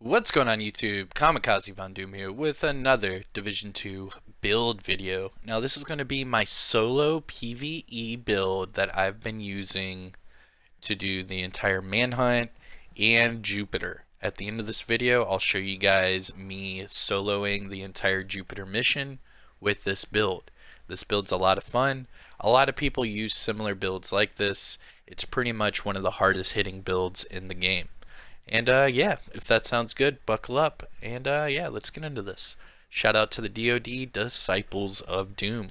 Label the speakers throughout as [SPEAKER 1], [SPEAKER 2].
[SPEAKER 1] What's going on YouTube? Kamikazevondoom here with another Division 2 build video. Now this is going to be my solo PVE build that I've been using to do the entire Manhunt and Jupiter. At the end of this video I'll show you guys me soloing the entire Jupiter mission with this build. This build's a lot of fun. A lot of people use similar builds like this. It's pretty much one of the hardest hitting builds in the game. And yeah, if that sounds good, buckle up. And yeah, let's get into this. Shout out to the DoD Disciples of Doom.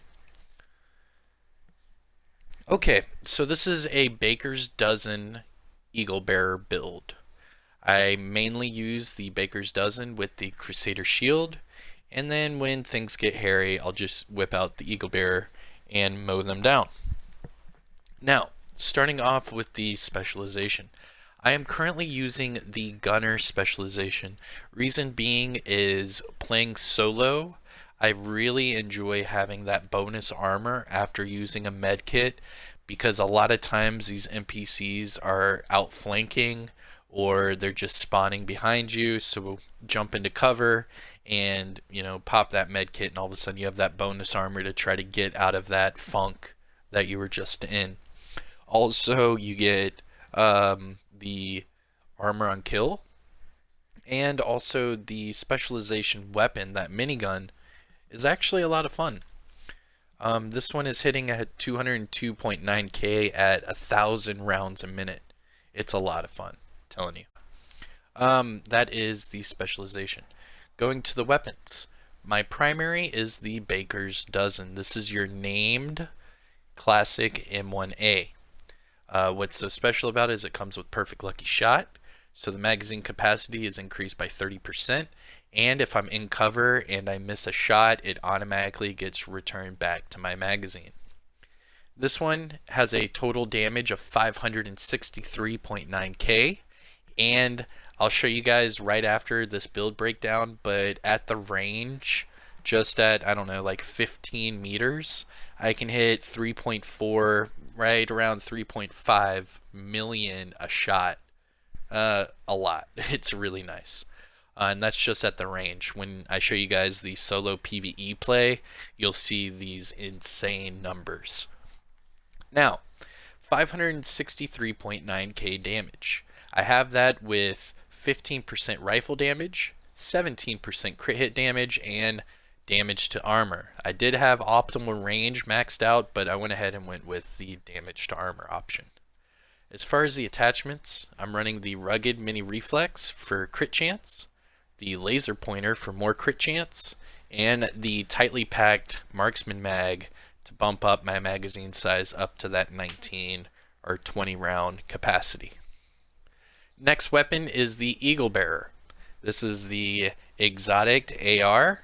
[SPEAKER 1] Okay, so this is a Baker's Dozen Eagle Bearer build. I mainly use the Baker's Dozen with the Crusader Shield, and then when things get hairy, I'll just whip out the Eagle Bearer and mow them down. Now, starting off with the specialization. I am currently using the Gunner specialization. Reason being is playing solo, I really enjoy having that bonus armor after using a med kit, because a lot of times these NPCs are outflanking or they're just spawning behind you, so jump into cover and pop that med kit and all of a sudden you have that bonus armor to try to get out of that funk that you were just in. Also, you get the armor on kill, and also the specialization weapon, that minigun, is actually a lot of fun. This one is hitting at 202.9k at 1,000 rounds a minute. It's a lot of fun, I'm telling you. That is the specialization. Going to the weapons. My primary is the Baker's Dozen. This is your named classic M1A. What's so special about it is it comes with perfect lucky shot, so the magazine capacity is increased by 30%, and if I'm in cover and I miss a shot, it automatically gets returned back to my magazine. This one has a total damage of 563.9k, and I'll show you guys right after this build breakdown, but at the range, just at, I don't know, like 15 meters, I can hit 3.4, right around 3.5 million a shot. A lot. It's really nice. And that's just at the range. When I show you guys the solo PvE play, you'll see these insane numbers. Now, 563.9k damage. I have that with 15% rifle damage, 17% crit hit damage, and damage to armor. I did have optimal range maxed out, but I went ahead and went with the damage to armor option. As far as the attachments, I'm running the rugged mini reflex for crit chance, the laser pointer for more crit chance, and the tightly packed marksman mag to bump up my magazine size up to that 19 or 20 round capacity. Next weapon is the Eagle Bearer. This is the exotic AR,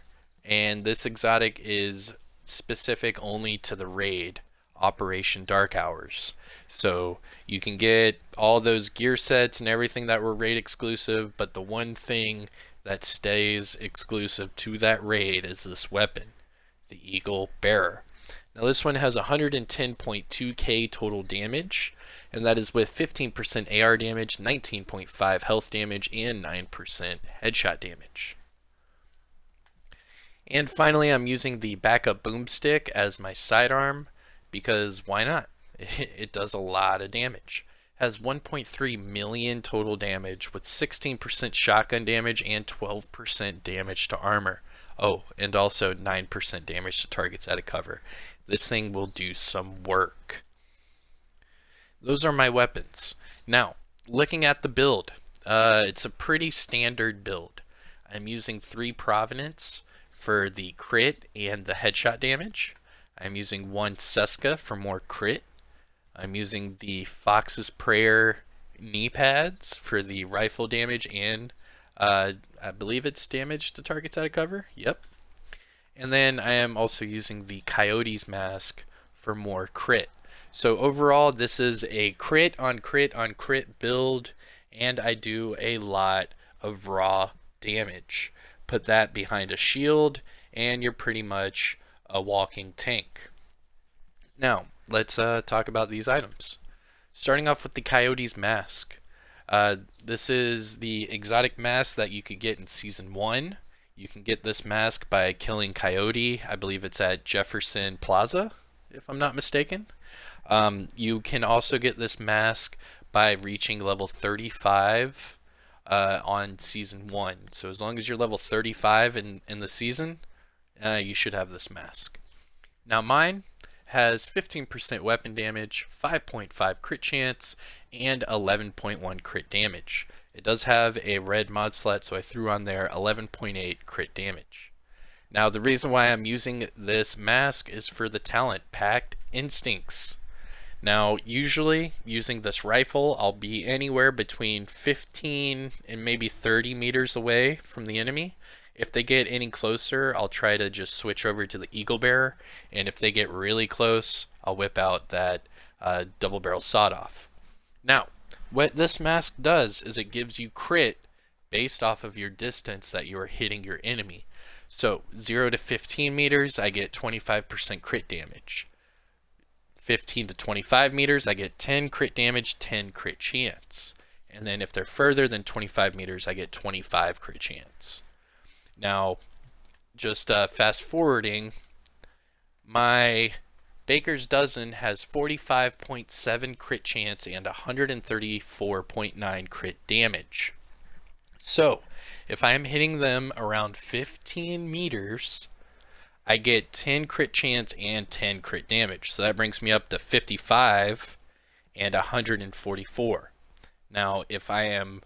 [SPEAKER 1] and this exotic is specific only to the raid, Operation Dark Hours. So you can get all those gear sets and everything that were raid exclusive, but the one thing that stays exclusive to that raid is this weapon, the Eagle Bearer. Now this one has 110.2k total damage, and that is with 15% AR damage, 19.5 health damage, and 9% headshot damage. And finally, I'm using the backup boomstick as my sidearm, because why not? It does a lot of damage. It has 1.3 million total damage with 16% shotgun damage and 12% damage to armor. Oh, and also 9% damage to targets out of cover. This thing will do some work. Those are my weapons. Now, looking at the build, it's a pretty standard build. I'm using 3 Providence for the crit and the headshot damage. I'm using 1 Seska for more crit. I'm using the Fox's Prayer Kneepads for the rifle damage and I believe it's damage to targets out of cover. Yep. And then I am also using the Coyote's Mask for more crit. So overall, this is a crit on crit on crit build, and I do a lot of raw damage. Put that behind a shield, and you're pretty much a walking tank. Now, let's talk about these items. Starting off with the Coyote's Mask. This is the exotic mask that you could get in Season 1. You can get this mask by killing Coyote. I believe it's at Jefferson Plaza, if I'm not mistaken. You can also get this mask by reaching level 35 on Season 1. So as long as you're level 35 in the season, you should have this mask. Now mine has 15% weapon damage, 5.5 crit chance, and 11.1 crit damage. It does have a red mod slot, so I threw on there 11.8 crit damage. Now the reason why I'm using this mask is for the talent Packed Instincts. Now usually using this rifle, I'll be anywhere between 15 and maybe 30 meters away from the enemy. If they get any closer, I'll try to just switch over to the Eagle Bearer, and if they get really close, I'll whip out that double barrel sawed-off. Now, what this mask does is it gives you crit based off of your distance that you are hitting your enemy. So 0 to 15 meters, I get 25% crit damage. 15 to 25 meters, I get 10 crit damage, 10 crit chance. And then if they're further than 25 meters, I get 25 crit chance. Now, just fast forwarding, my Baker's Dozen has 45.7 crit chance and 134.9 crit damage. So, if I'm hitting them around 15 meters, I get 10 crit chance and 10 crit damage. So that brings me up to 55 and 144. Now, if I am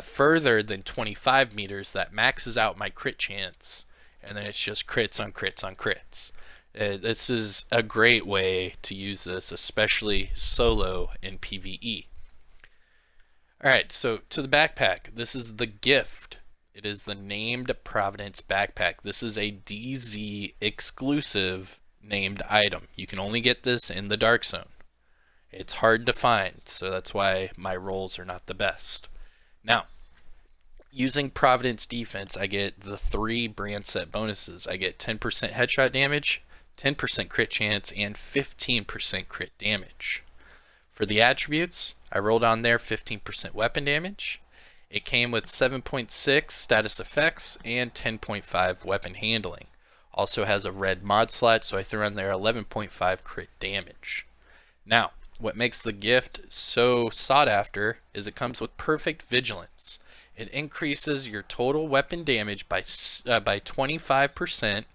[SPEAKER 1] further than 25 meters, that maxes out my crit chance, and then it's just crits on crits on crits. This is a great way to use this, especially solo in PvE. Alright, so to the backpack. This is the gift. It is the named Providence backpack. This is a DZ exclusive named item. You can only get this in the Dark Zone. It's hard to find, so that's why my rolls are not the best. Now, using Providence defense, I get the 3 brand set bonuses. I get 10% headshot damage, 10% crit chance, and 15% crit damage. For the attributes, I rolled on there 15% weapon damage. It came with 7.6 status effects and 10.5 weapon handling. Also has a red mod slot, so I threw on there 11.5 crit damage. Now, what makes the gift so sought after is it comes with perfect vigilance. It increases your total weapon damage by 25%.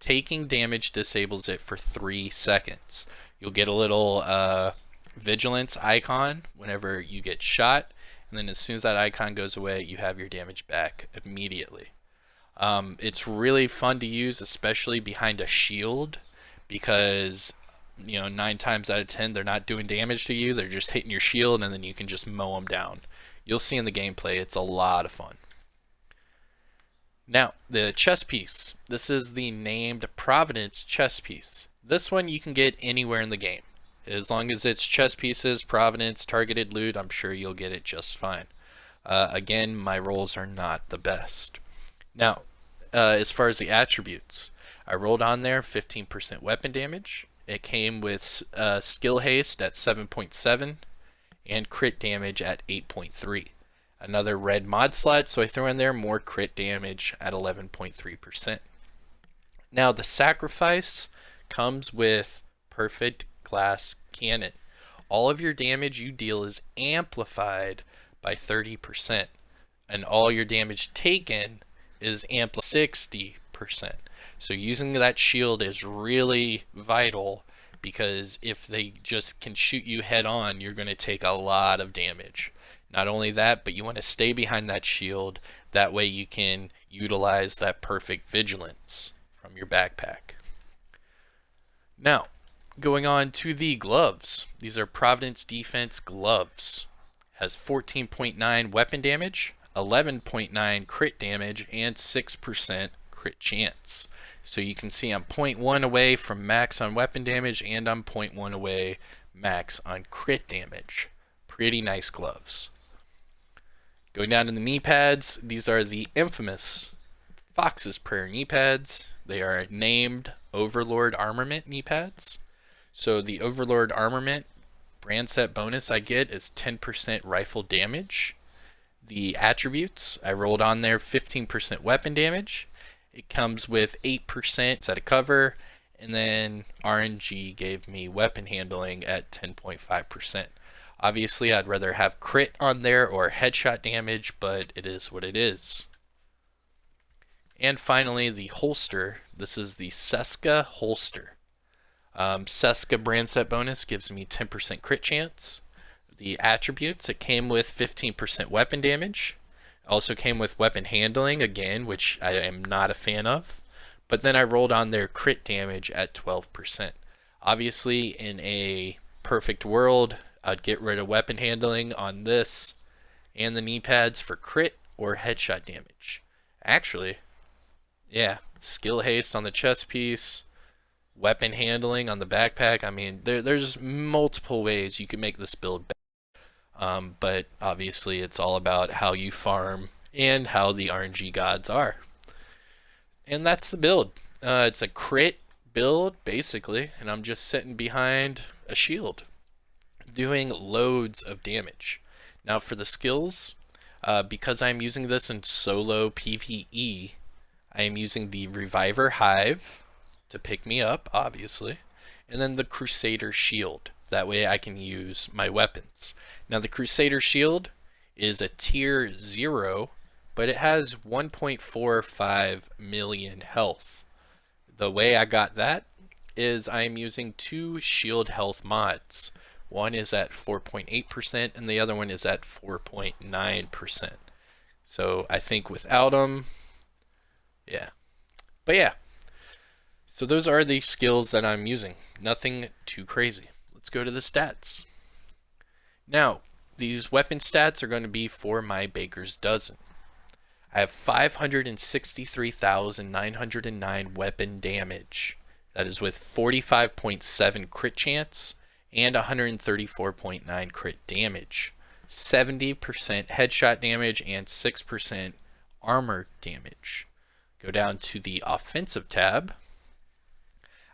[SPEAKER 1] Taking damage disables it for 3 seconds. You'll get a little vigilance icon whenever you get shot, and then as soon as that icon goes away, you have your damage back immediately. It's really fun to use, especially behind a shield, because 9 times out of 10 they're not doing damage to you, they're just hitting your shield, and then you can just mow them down. You'll see in the gameplay, it's a lot of fun. Now, the chest piece. This is the named Providence chest piece. This one you can get anywhere in the game. As long as it's chest pieces, Providence, targeted loot, I'm sure you'll get it just fine. Again, my rolls are not the best. Now, as far as the attributes, I rolled on there 15% weapon damage. It came with skill haste at 7.7 and crit damage at 8.3. Another red mod slot, so I threw in there more crit damage at 11.3%. Now, the sacrifice comes with perfect glass cannon. All of your damage you deal is amplified by 30%, and all your damage taken is amplified 60%. So using that shield is really vital, because if they just can shoot you head on, you're going to take a lot of damage. Not only that, but you want to stay behind that shield. That way you can utilize that perfect vigilance from your backpack. Now, going on to the gloves. These are Providence Defense gloves. Has 14.9 weapon damage, 11.9 crit damage, and 6% crit chance. So you can see I'm 0.1 away from max on weapon damage, and I'm 0.1 away max on crit damage. Pretty nice gloves. Going down to the knee pads, these are the infamous Fox's Prayer knee pads. They are named Overlord Armament knee pads. So the Overlord Armament brand set bonus I get is 10% rifle damage. The attributes, I rolled on there 15% weapon damage. It comes with 8% set of cover, and then RNG gave me weapon handling at 10.5%. Obviously, I'd rather have crit on there or headshot damage, but it is what it is. And finally, the holster. This is the Seska holster. Seska brand set bonus gives me 10% crit chance. The attributes, it came with 15% weapon damage. Also came with weapon handling again, which I am not a fan of. But then I rolled on their crit damage at 12%. Obviously, in a perfect world, I'd get rid of weapon handling on this and the Kneepads for crit or headshot damage. Actually, yeah, skill haste on the chest piece, weapon handling on the backpack. I mean, there's multiple ways you can make this build better. But obviously it's all about how you farm and how the RNG gods are. And that's the build. It's a crit build, basically, and I'm just sitting behind a shield, doing loads of damage. Now for the skills, because I'm using this in solo PvE, I am using the Reviver Hive to pick me up, obviously, and then the Crusader Shield. That way I can use my weapons. Now the Crusader Shield is a tier 0, but it has 1.45 million health. The way I got that is I am using 2 shield health mods. One is at 4.8% and the other one is at 4.9%. So I think without them, yeah. But yeah, so those are the skills that I'm using. Nothing too crazy. Let's go to the stats. Now, these weapon stats are going to be for my Baker's Dozen. I have 563,909 weapon damage. That is with 45.7 crit chance and 134.9 crit damage. 70% headshot damage and 6% armor damage. Go down to the offensive tab.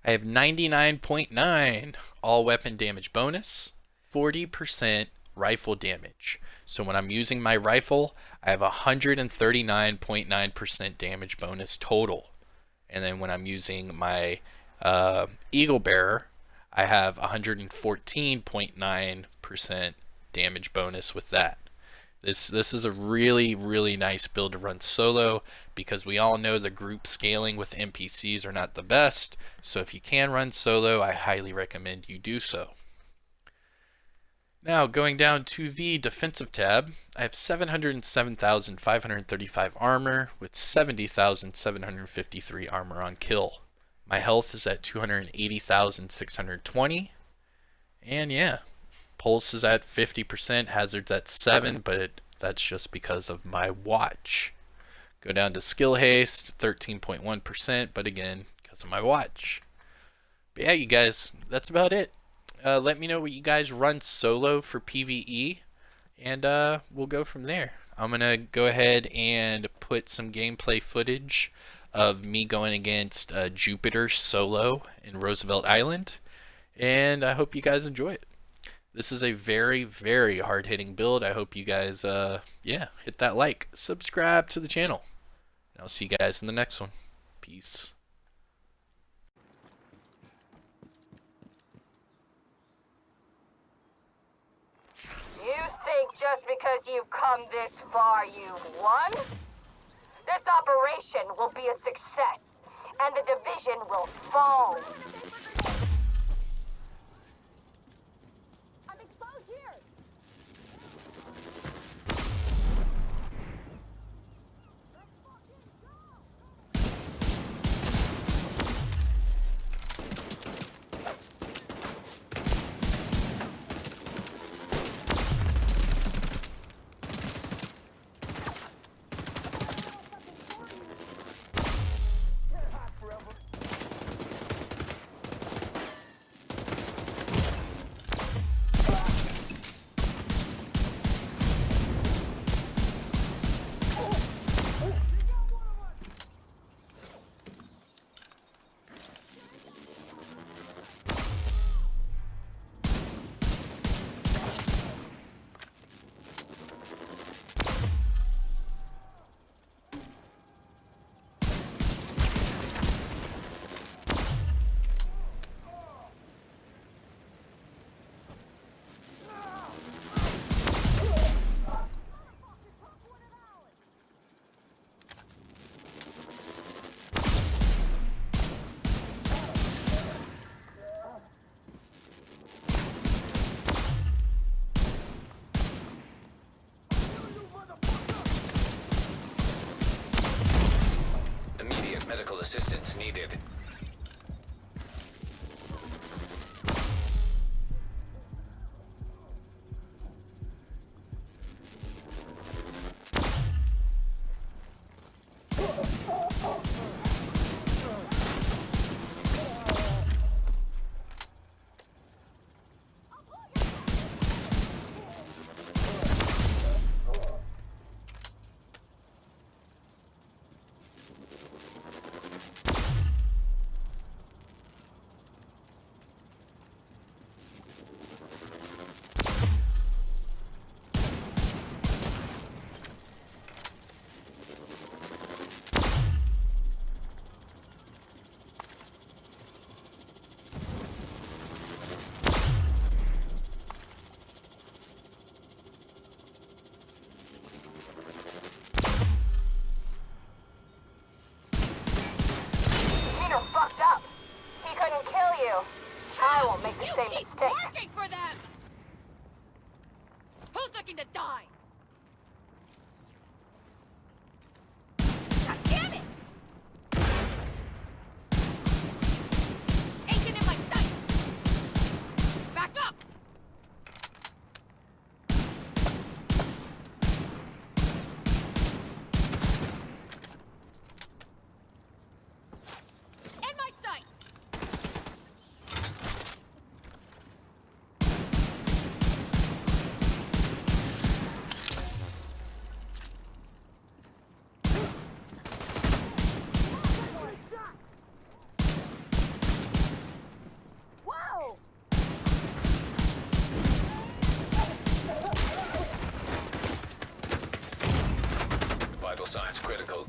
[SPEAKER 1] I have 99.9 all weapon damage bonus, 40% rifle damage. So when I'm using my rifle, I have 139.9% damage bonus total. And then when I'm using my Eagle Bearer, I have 114.9% damage bonus with that. This is a really nice build to run solo, because we all know the group scaling with NPCs are not the best. So if you can run solo, I highly recommend you do so. Now going down to the defensive tab, I have 707,535 armor with 70,753 armor on kill. My health is at 280,620, and yeah, pulse is at 50%, hazards at 7, but that's just because of my watch. Go down to skill haste, 13.1%, but again, because of my watch. But yeah, you guys, that's about it. Let me know what you guys run solo for PvE, and we'll go from there. I'm going to go ahead and put some gameplay footage of me going against Jupiter solo in Roosevelt Island, and I hope you guys enjoy it. This is a very hard-hitting build. I hope you guys, hit that like, subscribe to the channel, and I'll see you guys in the next one. Peace.
[SPEAKER 2] You think just because you've come this far you've won? This operation will be a success, and the division will fall. I'm exposed here!
[SPEAKER 3] assistance needed.
[SPEAKER 2] Fucked up. He couldn't kill you. I won't make the same
[SPEAKER 4] keep
[SPEAKER 2] mistake.
[SPEAKER 4] working for them! Who's looking to die? God damn it! Agent in my sight! Back up! In my sights! Whoa!
[SPEAKER 3] Vital signs critical.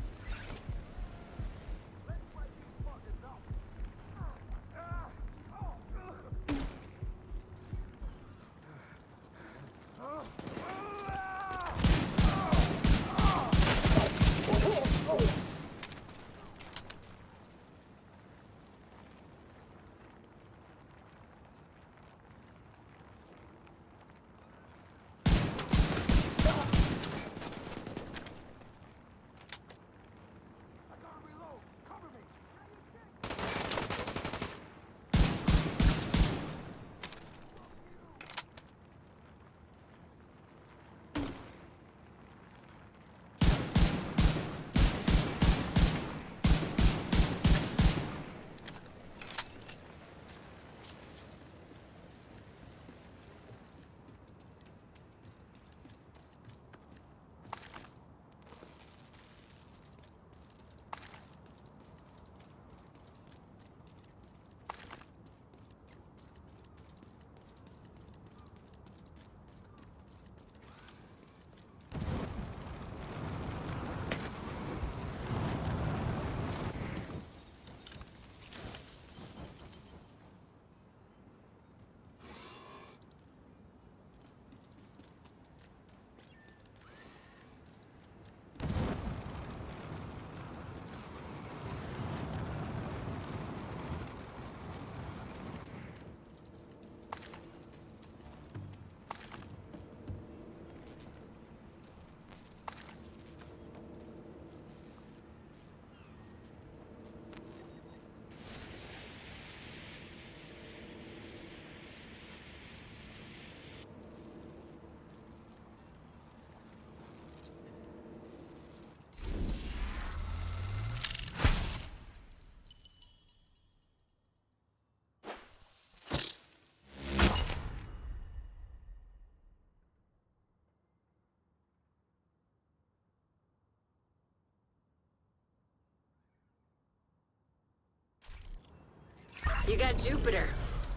[SPEAKER 5] You got Jupiter.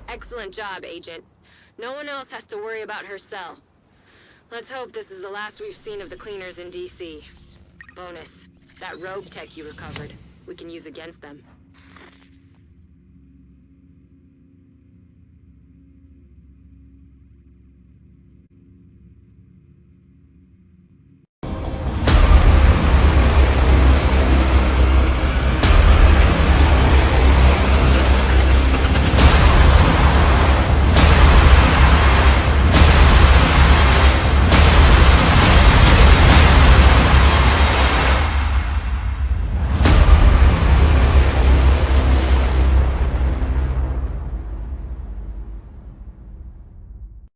[SPEAKER 5] Excellent job, Agent. No one else has to worry about her cell. Let's hope this is the last we've seen of the cleaners in DC. Bonus, that rogue tech you recovered, we can use against them.